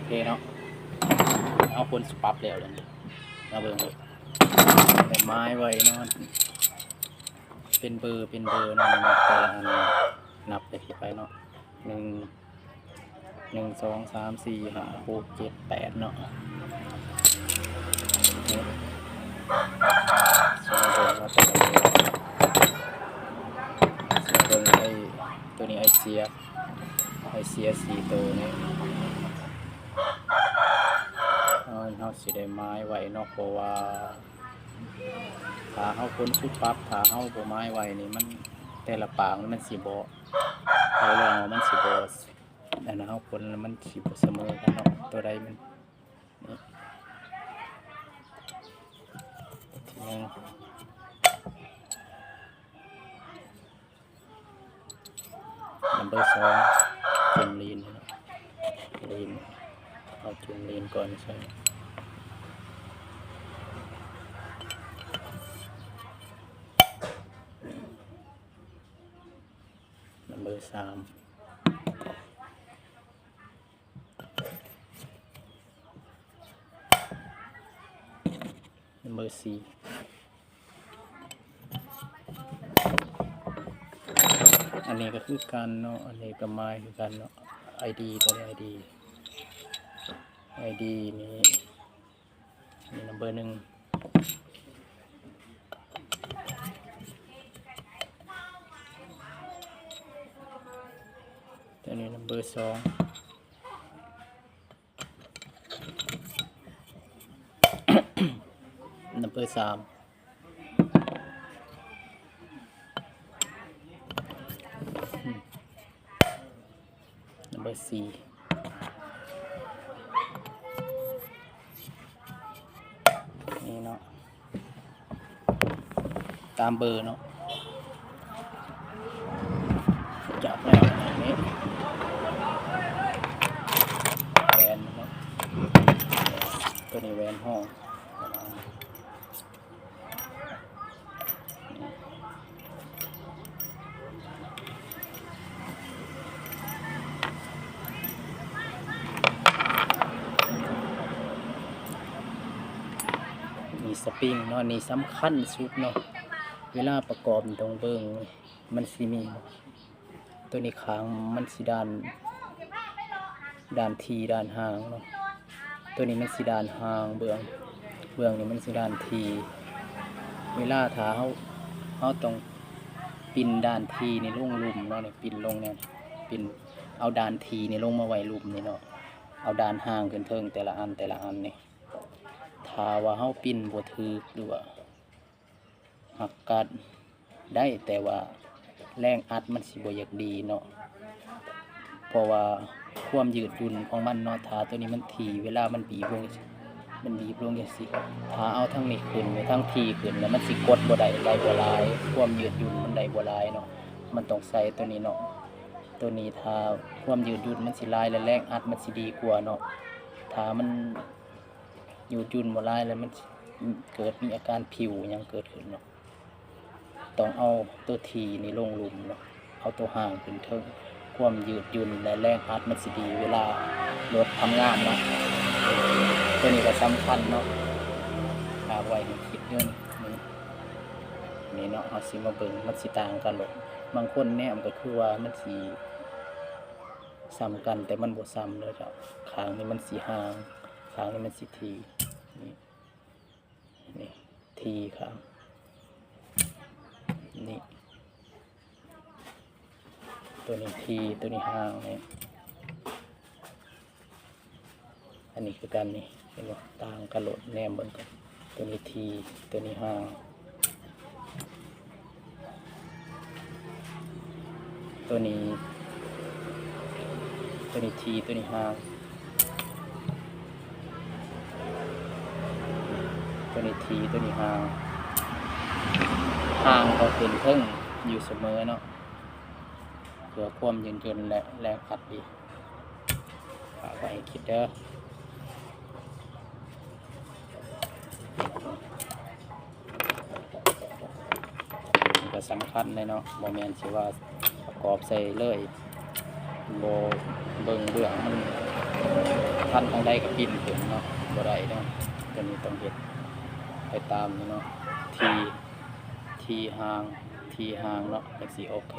เคเนาะเอาคนสปับแล้วเลยมาเบิ่งเลยแต่ไม้ไว้เนาะเป็นเบอร์เนาะแต่ละอันนับไปที่ไปเนาะ1 2 3 4 5 6 7 8เนาะเบิ่งไอ้ตัวนี้ไอเสีย4ตัวนี่เราสิได้ไม้ไว้เนาะเพราะว่าถ้าเฮาคนสุดปั๊บถ้าเฮาบ่ไม้ไว้นี่มันแต่ละปางมันสิบ่เอาเรื่องว่ามันสิบ่นั่นนะเฮาคนมันสิบ่เสมอกันเนาะตัวใดมันนี่ทีนึงNumber 2 จุ่มลีนเอาจุ่มลีนก่อนใช่Number 3 Number 4อันนี้ก็คือกันเนาะอันนี้ก็ไม้คือกันเนาะ ID ตัวนี้ ID นี่Number 1ตัวนี้Number 2Number 3Number 4นี่เนาะตามเบอร์เนาะจับแล้วอย่างนี้แวนเนาะตัวนี้แวนห้องมีสปริงเนาะนี่สำคัญสุดเนาะเวลาประกอบตรงเบิ้งมันสิมีตัวนี้ค้างมันสิด้านทีด้านห่างเนาะตัวนี้มันสิด้านห่างเบื้องนี่มันสิด้านทีเวลาถ้าเขาต้องปินด้านทีในลงลุ่มเนาะนี่ปินลงเนี่ยปินเอาด้านทีในลงมาไว้ลุ่มนี่เนาะเอาด้านห่างขึ้นเทิงแต่ละอันนี่ถ้าว่าเฮาปิ้นบ่ถูกหรือว่าหักกัดได้แต่ว่าแรงอัดมันสิบ่อยากดีเนาะเพราะว่าความยืดหยุ่นของมันเนาะถ้าตัวนี้มันถี่เวลามันบีบลงจังซี่ถ้าเอาทั้งนี้ขึ้นทั้งทีขึ้นแล้วมันสิกดบ่ได้ไหลบ่หลายความยืดหยุ่นมันได้บ่หลายเนาะมันต้องใส่ตัวนี้เนาะตัวนี้ถ้าความยืดหยุ่นมันสิหลายและแรงอัดมันสิดีกว่าเนาะถ้ามันอยู่จุนบ่หลายแล้วมันเกิดมีอาการผิวยังเกิดขึ้นเนาะต้องเอาตัวทีนี่ลงหลุมเนาะเอาตัวห่างขึ้นเทิงความยืดหยุ่นและแรงอัดมันสิดีเวลารถทำงานเนาะตัวนี้ก็สำคัญเนาะฝากไว้ให้คิดเรื่องนี่เนาะเอาสิมาเบิ่งมันสิต่างกันหรอกบางคนแนมก็คือว่ามันสิซ้ำกันแต่มันบ่ซ้ำเลยจ้ะข้างนี้มันสิห่างข้างนี้มันสิทีนี่ทีข้างนี่ตัวนี้ทีตัวนี้ห่างนี่อันนี้คือกันนี่เห็นบ่ต่างกันโหลดแนมเบิ่งกันตัวนี้ทีตัวนี้ห่างตัวนี้ทีตัวนี้ห่างตัวนี้ทีตัวนี้ห่างก็เป็นเพิ่งอยู่เสมอเนาะเพื่อความยืนยนและแรงอัดดีฝากไว้คิดเด้อก็สำคัญเลยเนาะบ่แม่นสิว่าประกอบใส่เลยบ่เบิ่งเบื้องมัน คัญทางใดก็ปิ้นถึงเนาะบ่ได้เนาะตัวนี้ต้องเฮ็ดไปตามนี่เนาะทีห่างเนาะจังสิโอเค